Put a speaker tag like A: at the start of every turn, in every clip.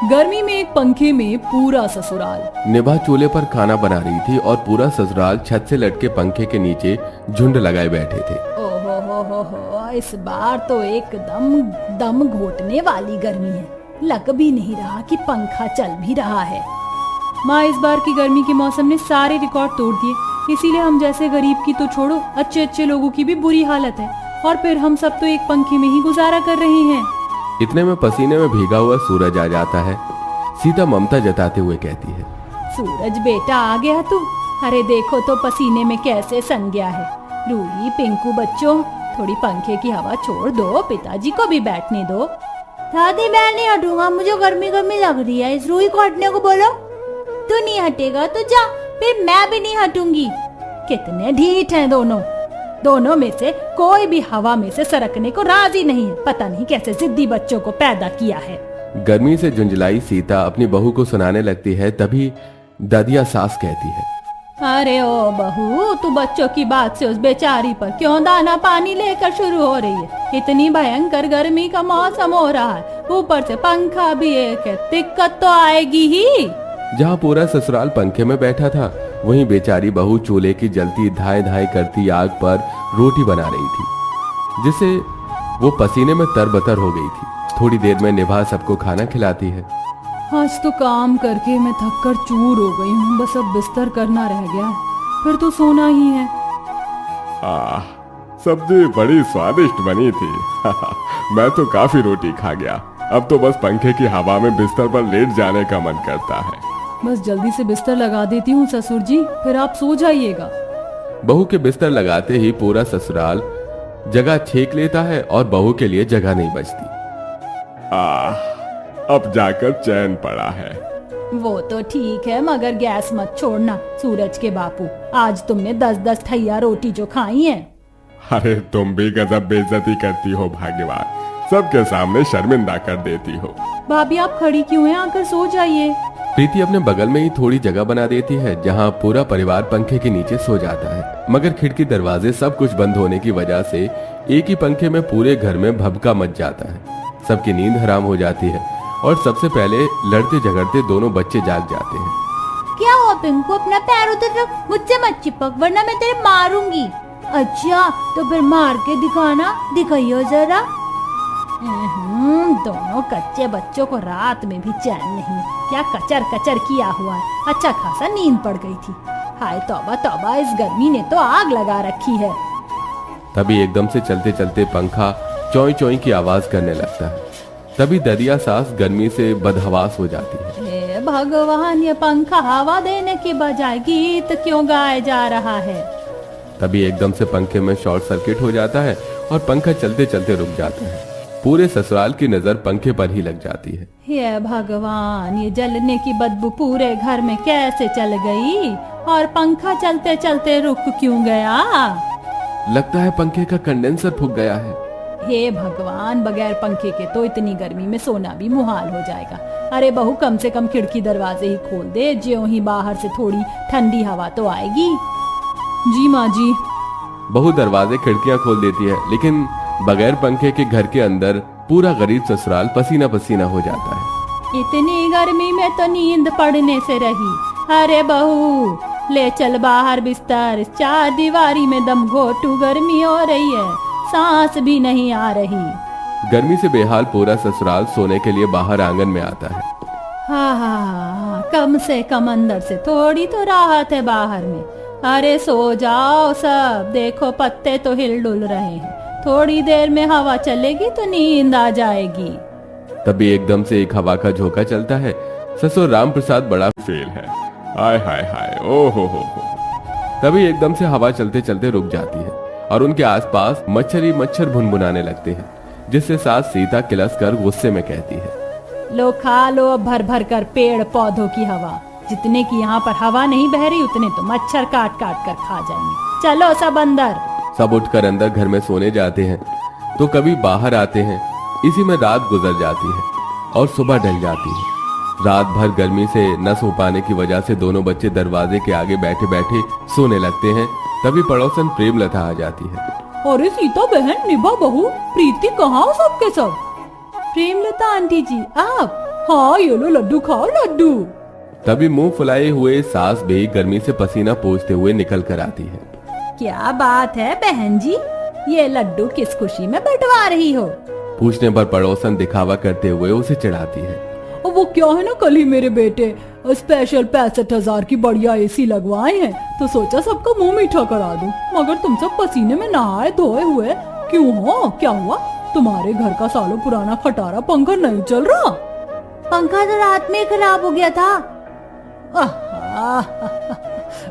A: गर्मी में एक पंखे में पूरा ससुराल।
B: निभा चूल्हे पर खाना बना रही थी और पूरा ससुराल छत से लटके पंखे के नीचे झुंड लगाए बैठे थे।
A: ओहो हो, इस बार तो एकदम दम घोटने वाली गर्मी है। लग भी नहीं रहा कि पंखा चल भी रहा है। माँ, इस बार की गर्मी के मौसम ने सारे रिकॉर्ड तोड़ दिए, इसीलिए हम जैसे गरीब की तो छोड़ो, अच्छे अच्छे लोगों की भी बुरी हालत है। और फिर हम सब तो एक पंखे में ही गुजारा कर रहे हैं।
B: इतने में पसीने में भीगा हुआ सूरज आ जाता है। सीता ममता जताते हुए कहती है,
A: सूरज बेटा आ गया तू। अरे देखो तो पसीने में कैसे सन गया है। रूही, पिंकू बच्चों, थोड़ी पंखे की हवा छोड़ दो, पिताजी को भी बैठने दो।
C: दादी, मैं नहीं हटूंगा, मुझे गर्मी गर्मी लग रही है। इस रूही को हटने को बोलो। तू नहीं हटेगा तो जा, फिर मैं भी नहीं हटूंगी।
A: कितने ढीठ हैं दोनों में से कोई भी हवा में से सरकने को राजी नहीं है। पता नहीं कैसे जिद्दी बच्चों को पैदा किया है।
B: गर्मी से झुंझलाई सीता अपनी बहू को सुनाने लगती है। तभी दादिया सास कहती है,
A: अरे ओ बहू, तू बच्चों की बात से उस बेचारी पर क्यों दाना पानी लेकर शुरू हो रही है। इतनी भयंकर गर्मी का मौसम हो रहा है, ऊपर से पंखा भी एक है, दिक्कत तो आएगी ही।
B: जहाँ पूरा ससुराल पंखे में बैठा था, वहीं बेचारी बहू चूल्हे की जलती धाए धाए करती आग पर रोटी बना रही थी, जिससे वो पसीने में तरबतर हो गई थी। थोड़ी देर में निभा सबको खाना खिलाती है।
A: आज तो काम करके मैं थक कर चूर हो गई हूँ, बस अब बिस्तर करना रह गया है, फिर तो सोना ही है।
D: सब्जी बड़ी स्वादिष्ट बनी थी। मैं तो काफी रोटी खा गया। अब तो बस पंखे की हवा में बिस्तर पर लेट जाने का मन करता है।
A: बस जल्दी से बिस्तर लगा देती हूँ ससुर जी, फिर आप सो जाइएगा।
B: बहू के बिस्तर लगाते ही पूरा ससुराल जगह छेक लेता है और बहू के लिए जगह नहीं बचती।
D: अब जाकर चैन पड़ा है।
A: वो तो ठीक है, मगर गैस मत छोड़ना सूरज के बापू। आज तुमने 10-10 ठैया रोटी जो खाई है।
D: अरे तुम भी गजब बेइज्जती करती हो भाग्यवान, सबके सामने शर्मिंदा कर देती हो।
A: भाभी, आप खड़ी क्यों हैं? आकर सो जाइए।
B: प्रीति अपने बगल में ही थोड़ी जगह बना देती है, जहाँ पूरा परिवार पंखे के नीचे सो जाता है। मगर खिड़की दरवाजे सब कुछ बंद होने की वजह से एक ही पंखे में पूरे घर में भभका मच जाता है। सबकी नींद हराम हो जाती है और सबसे पहले लड़ते झगड़ते दोनों बच्चे जाग जाते हैं।
C: क्या हुआ पिंकू, अपना पैर उधर रख, मुझसे मत चिपक वरना मैं तेरे मारूंगी। अच्छा तो फिर मार के दिखाना, दिखाइयो जरा।
A: दोनों कच्चे बच्चों को रात में भी चैन नहीं, क्या कचर कचर किया हुआ है। अच्छा खासा नींद पड़ गई थी। हाय तौबा तौबा, इस गर्मी ने तो आग लगा रखी है।
B: तभी एकदम से चलते चलते पंखा चोई चोई की आवाज करने लगता है। तभी दरिया सास गर्मी से बदहवास हो जाती है।
A: हे भगवान, ये पंखा हवा देने की बजाय गीत क्यों गाए जा रहा है।
B: तभी एकदम से पंखे में शॉर्ट सर्किट हो जाता है और पंखा चलते चलते रुक जाता है। पूरे ससुराल की नजर पंखे पर ही लग जाती है।
A: हे भगवान, ये जलने की बदबू पूरे घर में कैसे चल गई और पंखा चलते चलते रुक क्यों गया।
B: लगता है पंखे का कंडेंसर फूक गया है।
A: हे भगवान, बगैर पंखे के तो इतनी गर्मी में सोना भी मुहाल हो जाएगा। अरे बहू, कम से कम खिड़की दरवाजे ही खोल दे, ज्यों ही बाहर से थोड़ी ठंडी हवा तो आएगी। जी माँ जी।
B: बहू दरवाजे खिड़कियां खोल देती है, लेकिन बगैर पंखे के घर के अंदर पूरा गरीब ससुराल पसीना पसीना हो जाता है।
A: इतनी गर्मी में तो नींद पड़ने से रही। अरे बहू, ले चल बाहर बिस्तर, चार दीवारी में दम घोटू गर्मी हो रही है, सांस भी नहीं आ रही।
B: गर्मी से बेहाल पूरा ससुराल सोने के लिए बाहर आंगन में आता है।
A: हाँ, कम से कम अंदर से थोड़ी तो राहत है बाहर में। अरे सो जाओ सब, देखो पत्ते तो हिल डुल रहे हैं। थोड़ी देर में हवा चलेगी तो नींद आ जाएगी।
B: तभी एकदम से एक हवा का झोंका चलता है। ससुर राम प्रसाद बड़ा
D: फेल है। हाय हाय हाय, ओ हो।
B: तभी एकदम से हवा चलते चलते रुक जाती है और उनके आसपास मच्छर ही मच्छर भुनभुनाने लगते हैं, जिससे सास सीता किलस कर गुस्से में कहती है,
A: लो खा लो भर भर कर पेड़ पौधों की हवा। जितने की यहाँ पर हवा नहीं बह रही, उतने तो मच्छर काट काट कर खा जाएंगे। चलो सब अंदर।
B: सब उठकर अंदर घर में सोने जाते हैं तो कभी बाहर आते हैं। इसी में रात गुजर जाती है और सुबह ढल जाती है। रात भर गर्मी से न सो पाने की वजह से दोनों बच्चे दरवाजे के आगे बैठे बैठे सोने लगते हैं। तभी पड़ोसन प्रेमलता आ जाती है।
A: अरे सीता बहन, निभा बहू, प्रीति, कहाँ हो सबके सब। प्रेमलता आंटी जी, आप? हाँ ये लो लड्डू खाओ लड्डू।
B: तभी मुंह फुलाए हुए सास भी गर्मी से पसीना पोंछते हुए निकल कर आती है।
A: क्या बात है बहन जी, ये लड्डू किस खुशी में बंटवा रही हो?
B: पूछने पर पड़ोसन दिखावा करते हुए उसे चिढ़ाती है।
A: और वो क्या है ना, कल ही मेरे बेटे स्पेशल 65,000 की बढ़िया एसी लगवाए हैं, तो सोचा सबका मुंह मीठा करा दूं। मगर तुम सब पसीने में नहाए धोए हुए क्यों हो? क्या हुआ? तुम्हारे घर का सालों पुराना खटारा पंखा नहीं चल रहा?
C: पंखा तो रात में खराब हो गया था।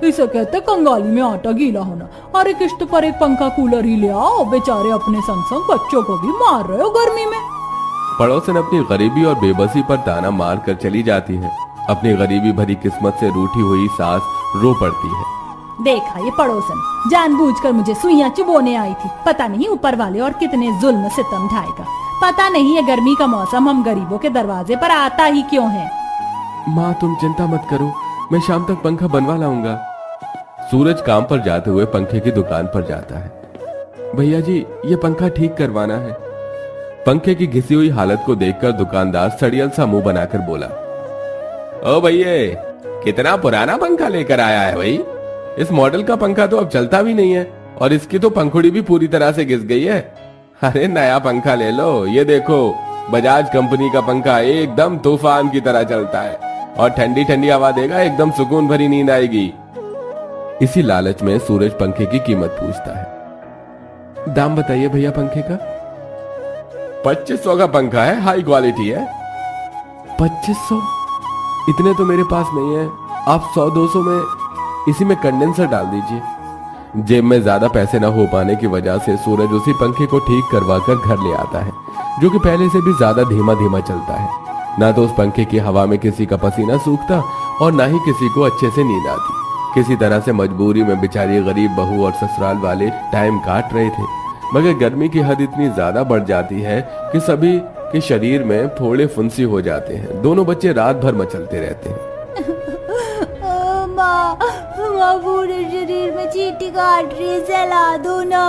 A: इसे कहते कंगाली में आटा गीला होना। अरे किश्त पर एक पंखा कूलर ही ले आओ, बेचारे अपने संग संग बच्चों को भी मार रहे हो गर्मी में।
B: पड़ोसन अपनी गरीबी और बेबसी पर ताना मार कर चली जाती है। अपनी गरीबी भरी किस्मत से रूठी हुई सास रो पड़ती है।
A: देखा ये पड़ोसन जानबूझकर मुझे सुइयां चुभोने आई थी। पता नहीं ऊपर वाले और कितने जुल्म सितम ढाएगा। पता नहीं ये गर्मी का मौसम हम गरीबों के दरवाजे पर आता ही क्यों है।
B: माँ तुम चिंता मत करो, मैं शाम तक पंखा बनवा लाऊंगा। सूरज काम पर जाते हुए पंखे की दुकान पर जाता है। भैया जी ये पंखा ठीक करवाना है। पंखे की घिसी हुई हालत को देखकर दुकानदार सड़ियल सा मुंह बनाकर बोला, ओ भैया कितना पुराना पंखा लेकर आया है भाई। इस मॉडल का पंखा तो अब चलता भी नहीं है और इसकी तो पंखुड़ी भी पूरी तरह से घिस गई है। अरे नया पंखा ले लो, ये देखो बजाज कंपनी का पंखा एकदम तूफान की तरह चलता है और ठंडी ठंडी हवा देगा, एकदम सुकून भरी नींद आएगी। इसी लालच में सूरज पंखे की कीमत पूछता है। दाम बताइए भैया पंखे का। 2500 का पंखा है, हाई क्वालिटी है। 2500? इतने तो मेरे पास नहीं है, आप 100-200 में इसी में कंडेंसर डाल दीजिए। जेब में ज्यादा पैसे न हो पाने की वजह से सूरज उसी पंखे को ठीक करवा कर घर ले आता है, जो कि पहले से भी ज्यादा धीमा धीमा चलता है। ना तो उस पंखे की हवा में किसी का पसीना सूखता और ना ही किसी को अच्छे से नींद आती। किसी तरह से मजबूरी में बेचारी गरीब बहू और ससुराल वाले टाइम काट रहे थे, मगर गर्मी की हद इतनी ज्यादा बढ़ जाती है कि सभी के शरीर में फोड़े फुंसी हो जाते हैं। दोनों बच्चे रात भर मचलते रहते हैं।
C: माँ पूरे शरीर में चींटी काट रही है, सहला दो ना।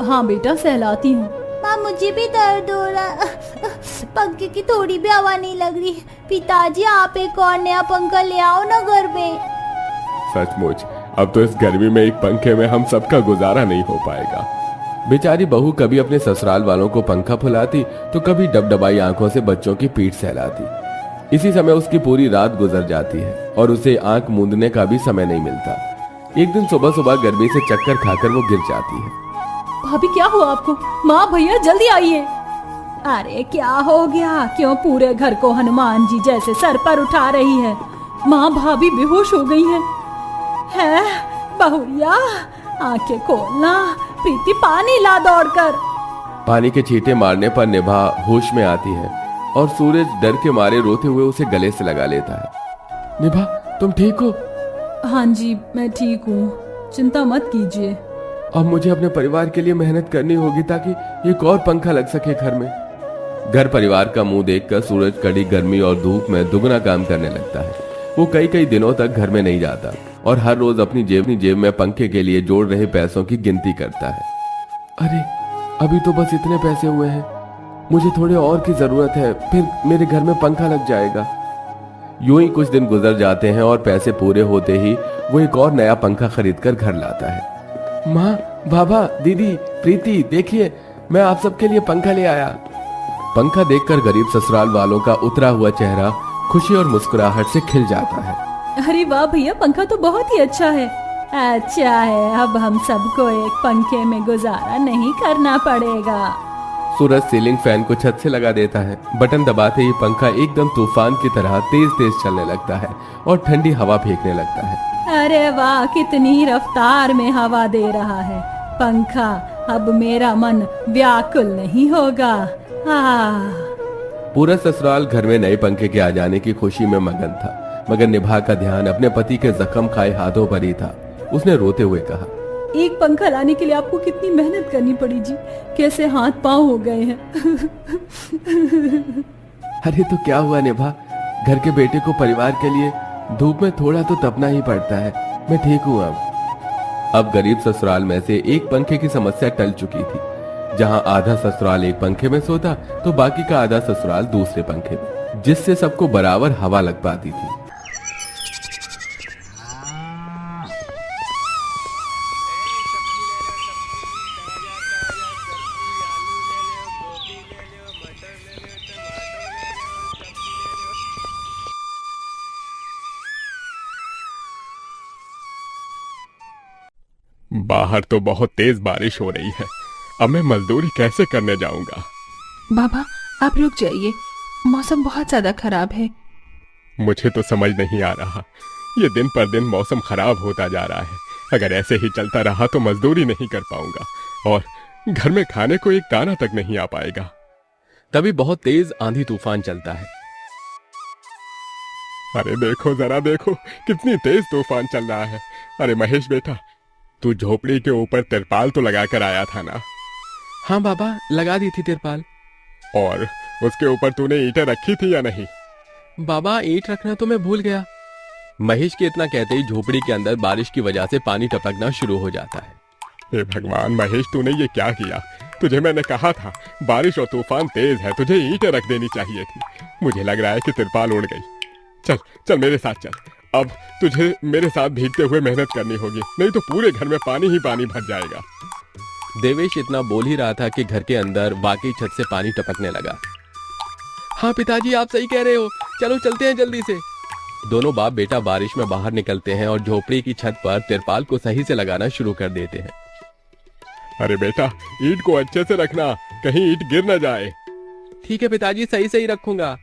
A: हाँ बेटा सहलाती हूँ।
C: माँ मुझे भी दर्द हो रहा, पंखे की थोड़ी भी हवा नहीं लग रही। पिताजी आप एक और नया पंखा ले आओ ना घर में।
D: सचमुच अब तो इस गर्मी में एक पंखे में हम सबका गुजारा नहीं हो पाएगा।
B: बेचारी बहू कभी अपने ससुराल वालों को पंखा फुलाती तो कभी डबडबाई आंखों से बच्चों की पीठ सहलाती। इसी समय उसकी पूरी रात गुजर जाती है और उसे आंख मूंदने का भी समय नहीं मिलता। एक दिन सुबह सुबह गर्मी से चक्कर खाकर वो गिर जाती है।
A: भाभी क्या हुआ आपको? माँ भैया जल्दी आइए। अरे क्या हो गया? क्यों पूरे घर को हनुमान जी जैसे सर पर उठा रही है? माँ भाभी बेहोश हो गई हैं। है बहुरिया आंखें खोलना, प्रीति पानी ला दौड़कर।
B: पानी के छींटे मारने पर निभा होश में आती है और सूरज डर के मारे रोते हुए उसे गले से लगा लेता है। निभा तुम ठीक हो?
A: हाँ जी मैं ठीक हूँ, चिंता मत कीजिए।
B: अब मुझे अपने परिवार के लिए मेहनत करनी होगी ताकि एक और पंखा लग सके घर में। घर परिवार का मुंह देखकर सूरज कड़ी गर्मी और धूप में दुगना काम करने लगता है। वो कई कई दिनों तक घर में नहीं जाता और हर रोज अपनी जेब में पंखे के लिए जोड़ रहे पैसों की गिनती करता है। अरे अभी तो बस इतने पैसे हुए हैं, मुझे थोड़े और की जरूरत है, फिर मेरे घर में पंखा लग जाएगा। यूं ही कुछ दिन गुजर जाते हैं और पैसे पूरे होते ही वो एक और नया पंखा खरीद कर घर लाता है। माँ, बाबा, दीदी, प्रीति देखिए मैं आप सबके लिए पंखा ले आया। पंखा देखकर गरीब ससुराल वालों का उतरा हुआ चेहरा खुशी और मुस्कुराहट से खिल जाता है।
A: अरे वाह भैया, पंखा तो बहुत ही अच्छा है। अच्छा है, अब हम सबको एक पंखे में गुजारा नहीं करना पड़ेगा।
B: सूरज सीलिंग फैन को छत से लगा देता है। बटन दबाते ही पंखा एकदम तूफान की तरह तेज तेज चलने लगता है और ठंडी हवा फेंकने लगता है।
A: अरे वाह, कितनी रफ्तार में हवा दे रहा है पंखा। अब मेरा मन व्याकुल नहीं होगा।
B: पूरा ससुराल घर में नए पंखे के आ जाने की खुशी में मगन था, मगर निभा का ध्यान अपने पति के जख्म खाए हाथों पर ही था। उसने रोते हुए कहा,
A: एक पंखा लाने के लिए आपको कितनी मेहनत करनी पड़ी जी, कैसे हाथ पांव हो गए हैं।
B: अरे तो क्या हुआ निभा, घर के बेटे को परिवार के लिए धूप में थोड़ा तो तपना ही पड़ता है। मैं ठीक हूँ। अब गरीब ससुराल में से एक पंखे की समस्या टल चुकी थी। जहाँ आधा ससुराल एक पंखे में सोता तो बाकी का आधा ससुराल दूसरे पंखे में। जिससे सबको बराबर हवा लग पाती थी।
D: बाहर तो बहुत तेज बारिश हो रही है, अब मैं मजदूरी कैसे करने जाऊंगा।
E: बाबा आप रुक जाइए, मौसम बहुत ज्यादा खराब है।
D: मुझे तो समझ नहीं आ रहा, ये दिन पर दिन मौसम खराब होता जा रहा है। अगर ऐसे ही चलता रहा तो मजदूरी नहीं कर पाऊंगा और घर में खाने को एक दाना तक नहीं आ पाएगा।
B: तभी बहुत तेज आंधी तूफान चलता है।
D: अरे देखो जरा देखो, कितनी तेज तूफान चल रहा है। अरे महेश बेटा, तू झोपड़ी के ऊपर तिरपाल तो लगा कर आया था ना?
B: हाँ बाबा, लगा दी थी तिरपाल।
D: और उसके ऊपर तूने ईंटें रखी थी या नहीं?
B: बाबा ईंट रखना तो मैं भूल गया। महेश के इतना कहते ही झोपड़ी के अंदर बारिश की वजह से पानी टपकना शुरू हो जाता है।
D: हे भगवान महेश, तूने ये क्या किया? तुझे मैंने कहा था बारिश और तूफान तेज है, तुझे ईंटें रख देनी चाहिए थी। मुझे लग रहा है कि तिरपाल उड़ गई। चल चल मेरे साथ चल, अब तुझे मेरे साथ भीगते हुए मेहनत करनी होगी, नहीं तो पूरे घर में पानी ही पानी भर जाएगा।
B: देवेश इतना बोल ही रहा था कि घर के अंदर वाकई छत से पानी टपकने लगा। हाँ पिताजी, आप सही कह रहे हो, चलो चलते हैं जल्दी से। दोनों बाप बेटा बारिश में बाहर निकलते हैं और झोपड़ी की छत पर तिरपाल को सही से लगाना शुरू कर देते हैं।
D: अरे बेटा, ईंट को अच्छे से रखना, कहीं ईंट गिर न जाए।
B: ठीक है पिताजी, सही सही रखूंगा।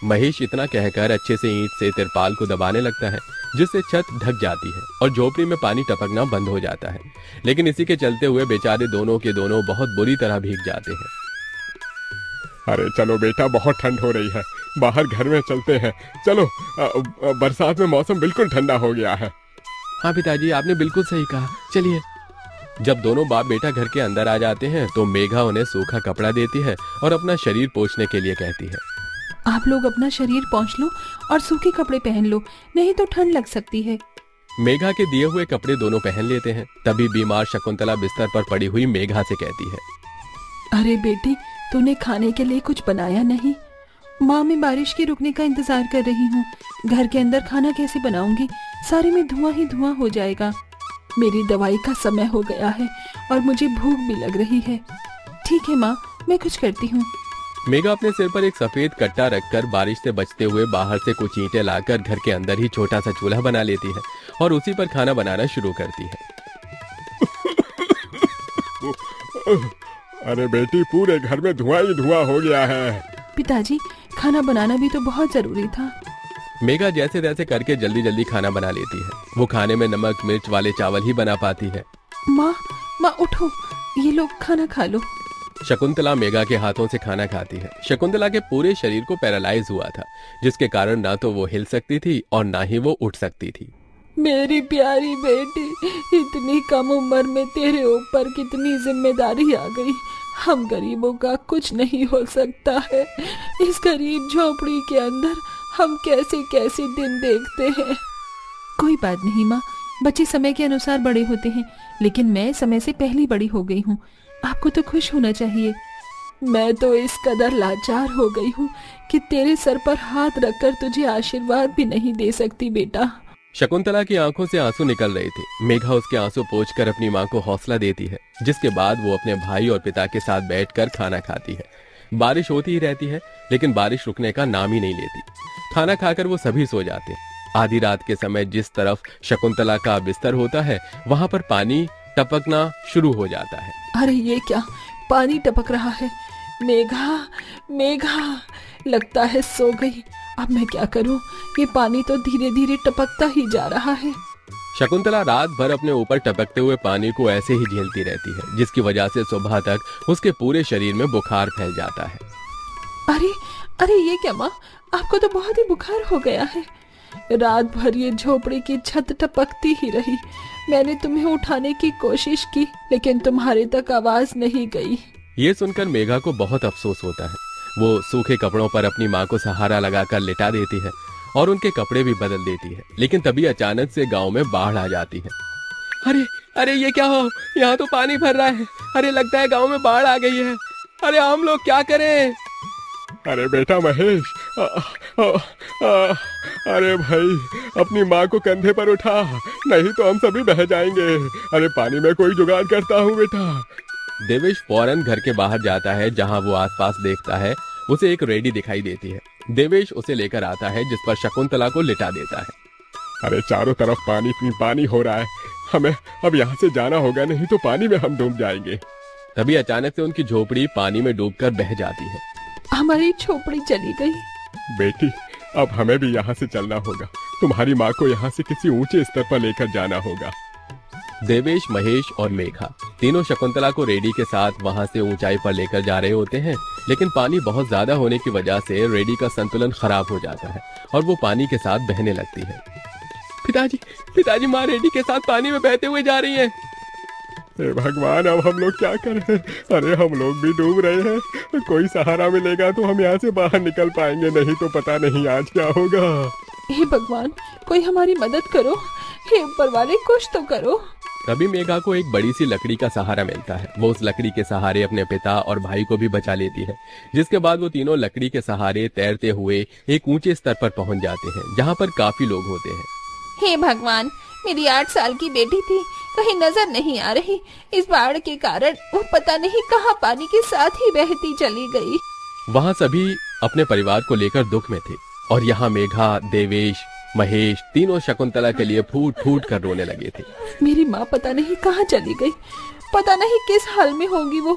B: महेश इतना कहकर अच्छे से ईंट से तिरपाल को दबाने लगता है, जिससे छत ढक जाती है और झोपड़ी में पानी टपकना बंद हो जाता है। लेकिन इसी के चलते हुए बेचारे दोनों के दोनों बहुत बुरी तरह भीग जाते हैं।
D: अरे चलो बेटा, बहुत ठंड हो रही है, बाहर घर में चलते हैं। चलो, बरसात में मौसम बिल्कुल ठंडा हो गया है।
B: हाँ पिताजी, आपने बिल्कुल सही कहा, चलिए। जब दोनों बाप बेटा घर के अंदर आ जाते हैं तो मेघा उन्हें सूखा कपड़ा देती है और अपना शरीर पोंछने के लिए कहती है।
E: आप लोग अपना शरीर पोंछ लो और सूखे कपड़े पहन लो, नहीं तो ठंड लग सकती है।
B: मेघा के दिए हुए कपड़े दोनों पहन लेते हैं। तभी बीमार शकुंतला बिस्तर पर पड़ी हुई मेघा से कहती है,
E: अरे बेटी, तूने खाने के लिए कुछ बनाया नहीं? माँ, मैं बारिश के रुकने का इंतजार कर रही हूँ। घर के अंदर खाना कैसे बनाऊंगी? सारे में धुआं ही धुआं हो जाएगा। मेरी दवाई का समय हो गया है और मुझे भूख भी लग रही है। ठीक है माँ, मैं कुछ करती हूँ।
B: मेघा अपने सिर पर एक सफेद कट्टा रखकर बारिश से बचते हुए बाहर से कुछ ईंटें लाकर घर के अंदर ही छोटा सा चूल्हा बना लेती है और उसी पर खाना बनाना शुरू करती है।
D: अरे बेटी, पूरे घर में धुआं ही धुआं हो गया है।
E: पिताजी, खाना बनाना भी तो बहुत जरूरी था।
B: मेघा जैसे तैसे करके जल्दी जल्दी खाना बना लेती है। वो खाने में नमक मिर्च वाले चावल ही बना पाती है।
E: माँ, उठो, ये लो खाना खा लो।
B: शकुंतला मेघा के हाथों से खाना खाती है। शकुंतला के पूरे शरीर को पैरालाइज हुआ था, जिसके कारण ना तो वो हिल सकती थी और ना ही वो उठ सकती थी।
E: मेरी प्यारी बेटी, इतनी कम उम्र में तेरे ऊपर कितनी जिम्मेदारी आ गई। हम गरीबों का कुछ नहीं हो सकता है। इस गरीब झोपड़ी के अंदर हम कैसे कैसे दिन देखते हैं। कोई बात नहीं माँ, बच्चे समय के अनुसार बड़े होते हैं, लेकिन मैं समय से पहले बड़ी हो गई हूँ। आपको तो खुश होना चाहिए। मैं तो इस कदर लाचार हो गई हूँ कि तेरे सर पर हाथ रखकर तुझे आशीर्वाद भी नहीं दे सकती बेटा।
B: शकुंतला की आंखों से आंसू निकल रहे थे। मेघा उसके आंसू पोंछकर अपनी माँ को हौसला देती है, जिसके बाद वो अपने भाई और पिता के साथ बैठकर खाना खाती है। बारिश होती ही रहती है, लेकिन बारिश रुकने का नाम ही नहीं लेती। खाना खाकर वो सभी सो जाते हैं। आधी रात के समय जिस तरफ शकुंतला का बिस्तर होता है, वहां पर पानी टपकना शुरू हो जाता है।
E: अरे ये क्या, पानी टपक रहा है। मेघा, लगता है सो गई। अब मैं क्या करूं? ये पानी तो धीरे धीरे टपकता ही जा रहा है।
B: शकुंतला रात भर अपने ऊपर टपकते हुए पानी को ऐसे ही झेलती रहती है, जिसकी वजह से सुबह तक उसके पूरे शरीर में बुखार फैल जाता है।
E: अरे ये क्या माँ, आपको तो बहुत ही बुखार हो गया है। रात भर ये झोपड़ी की छत टपकती ही रही। मैंने तुम्हें उठाने की कोशिश की, लेकिन तुम्हारे तक आवाज नहीं गई।
B: ये सुनकर मेघा को बहुत अफसोस होता है। वो सूखे कपड़ों पर अपनी माँ को सहारा लगाकर लिटा देती है और उनके कपड़े भी बदल देती है। लेकिन तभी अचानक से गांव में बाढ़ आ जाती है। अरे ये क्या हो, यहाँ तो पानी भर रहा है। अरे लगता है गांव में बाढ़ आ गई है। अरे हम लोग क्या करें?
D: अरे बेटा महेश, अरे भाई, अपनी माँ को कंधे पर उठा, नहीं तो हम सभी बह जाएंगे। अरे पानी में कोई जुगाड़ करता हूँ बेटा।
B: देवेश फौरन घर के बाहर जाता है। जहां वो आसपास देखता है उसे एक रेडी दिखाई देती है। देवेश उसे लेकर आता है जिस पर शकुंतला को लिटा देता है।
D: अरे चारों तरफ पानी पानी हो रहा है, हमें अब यहाँ से जाना होगा, नहीं तो पानी में हम डूब जाएंगे।
B: तभी अचानक से उनकी झोपड़ी पानी में डूबकर बह जाती है।
E: हमारी झोपड़ी चली गई।
D: बेटी, अब हमें भी यहाँ से चलना होगा। तुम्हारी माँ को यहाँ से किसी ऊंचे स्तर पर लेकर जाना होगा।
B: देवेश, महेश और मेघा तीनों शकुंतला को रेडी के साथ वहां से ऊंचाई पर लेकर जा रहे होते हैं, लेकिन पानी बहुत ज्यादा होने की वजह से रेडी का संतुलन खराब हो जाता है और वो पानी के साथ बहने लगती है। पिताजी, माँ रेडी के साथ पानी में बहते हुए जा रही है।
D: हे भगवान, अब हम लोग क्या करें? अरे हम लोग भी डूब रहे हैं। कोई सहारा मिलेगा तो हम यहाँ से बाहर निकल पाएंगे, नहीं तो पता नहीं आज क्या होगा।
E: हे भगवान, कोई हमारी मदद करो। हे ऊपर वाले, कुछ तो करो।
B: तभी मेघा को एक बड़ी सी लकड़ी का सहारा मिलता है। वो उस लकड़ी के सहारे अपने पिता और भाई को भी बचा लेती है, जिसके बाद वो तीनों लकड़ी के सहारे तैरते हुए एक ऊंचे स्तर पर पहुंच जाते हैं, जहां पर काफी लोग होते हैं।
E: हे भगवान, मेरी 8 साल की बेटी थी, कहीं नजर नहीं आ रही। इस बाढ़ के कारण वो पता नहीं कहां पानी के साथ ही बहती चली गई।
B: वहां सभी अपने परिवार को लेकर दुख में थे और यहाँ मेघा, देवेश, महेश तीनों शकुंतला के लिए फूट फूट कर रोने लगे थे।
E: मेरी माँ पता नहीं कहाँ चली गई, पता नहीं किस हाल में होगी वो।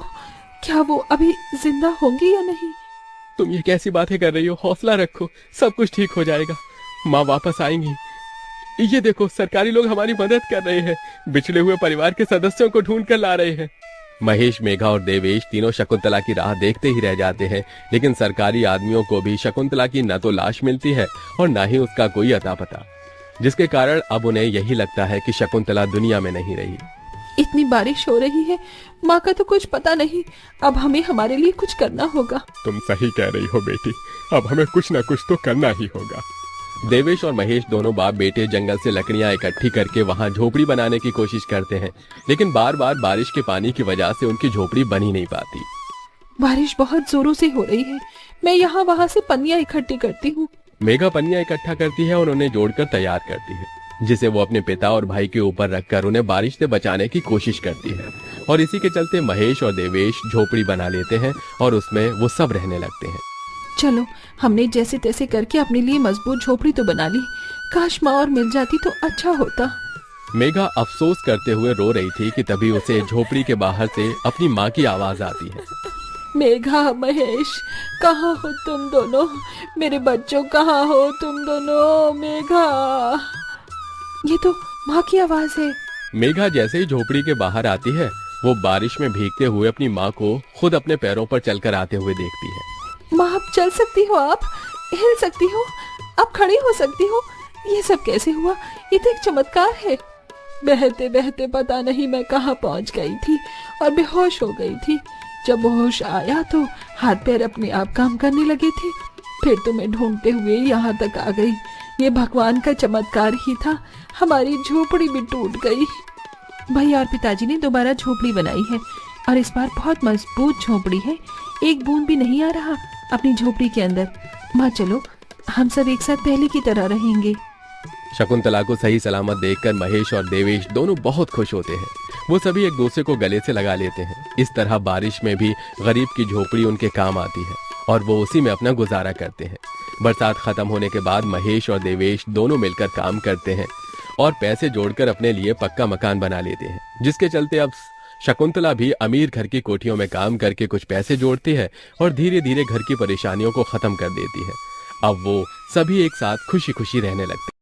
E: क्या वो अभी जिंदा होंगी या नहीं?
B: तुम ये कैसी बातें कर रही हो? हौसला रखो, सब कुछ ठीक हो जाएगा। माँ वापस आएंगी। ये देखो, सरकारी लोग हमारी मदद कर रहे हैं, बिछड़े हुए परिवार के सदस्यों को ढूंढ कर ला रहे हैं। महेश, मेघा और देवेश तीनों शकुंतला की राह देखते ही रह जाते हैं, लेकिन सरकारी आदमियों को भी शकुंतला की न तो लाश मिलती है और न ही उसका कोई अता पता, जिसके कारण अब उन्हें यही लगता है कि शकुंतला दुनिया में नहीं रही।
E: इतनी बारिश हो रही है, माँ का तो कुछ पता नहीं। अब हमें हमारे लिए कुछ करना होगा।
D: तुम सही कह रही हो बेटी, अब हमें कुछ न कुछ तो करना ही होगा।
B: देवेश और महेश दोनों बाप बेटे जंगल से लकड़ियां इकट्ठी करके वहां झोपड़ी बनाने की कोशिश करते हैं, लेकिन बार बार बारिश के पानी की वजह से उनकी झोपड़ी बन ही नहीं पाती।
E: बारिश बहुत जोरों से हो रही है, मैं यहाँ वहाँ से पन्नियां इकट्ठी करती हूँ।
B: मेघा पन्नियां इकट्ठा करती है और उन्हें जोड़कर तैयार करती है, जिसे वो अपने पिता और भाई के ऊपर रखकर उन्हें बारिश से बचाने की कोशिश करती है। और इसी के चलते महेश और देवेश झोपड़ी बना लेते हैं और उसमें वो सब रहने लगते हैं।
E: चलो, हमने जैसे तैसे करके अपने लिए मजबूत झोपड़ी तो बना ली। काश माँ और मिल जाती तो अच्छा होता।
B: मेघा अफसोस करते हुए रो रही थी कि तभी उसे झोपड़ी के बाहर से अपनी माँ की आवाज आती है।
E: मेघा, महेश, कहाँ हो तुम दोनों? मेरे बच्चों, कहाँ हो तुम दोनों? मेघा, ये तो माँ की आवाज है।
B: मेघा जैसे ही झोपड़ी के बाहर आती है, वो बारिश में भीगते हुए अपनी माँ को खुद अपने पैरों पर चलकर आते हुए देखती है।
E: माँ, आप चल सकती हो, आप हिल सकती हो, आप खड़ी हो सकती हो। ये सब कैसे हुआ? ये तो एक चमत्कार है। बहते बहते पता नहीं मैं कहाँ पहुँच गई थी और बेहोश हो गई थी। जब होश आया तो हाथ पैर अपने आप काम करने लगे थे। फिर तो मैं ढूंढते हुए यहाँ तक आ गई। ये भगवान का चमत्कार ही था। हमारी झोपड़ी भी टूट गई। भैया और पिताजी ने दोबारा झोपड़ी बनाई है और इस बार बहुत मजबूत झोपड़ी है। एक बूंद भी नहीं आ रहा अपनी झोपड़ी के अंदर। माँ, चलो हम सब एक साथ पहले की तरह रहेंगे।
B: शकुंतला को सही सलामत देखकर महेश और देवेश दोनों बहुत खुश होते हैं। वो सभी एक दूसरे को गले से लगा लेते हैं। इस तरह बारिश में भी गरीब की झोपड़ी उनके काम आती है और वो उसी में अपना गुजारा करते हैं। बरसात खत्म होने के बाद महेश और देवेश दोनों मिलकर काम करते हैं और पैसे जोड़कर अपने लिए पक्का मकान बना लेते हैं, जिसके चलते अब शकुंतला भी अमीर घर की कोठियों में काम करके कुछ पैसे जोड़ती है और धीरे धीरे घर की परेशानियों को खत्म कर देती है। अब वो सभी एक साथ खुशी खुशी रहने लगते हैं।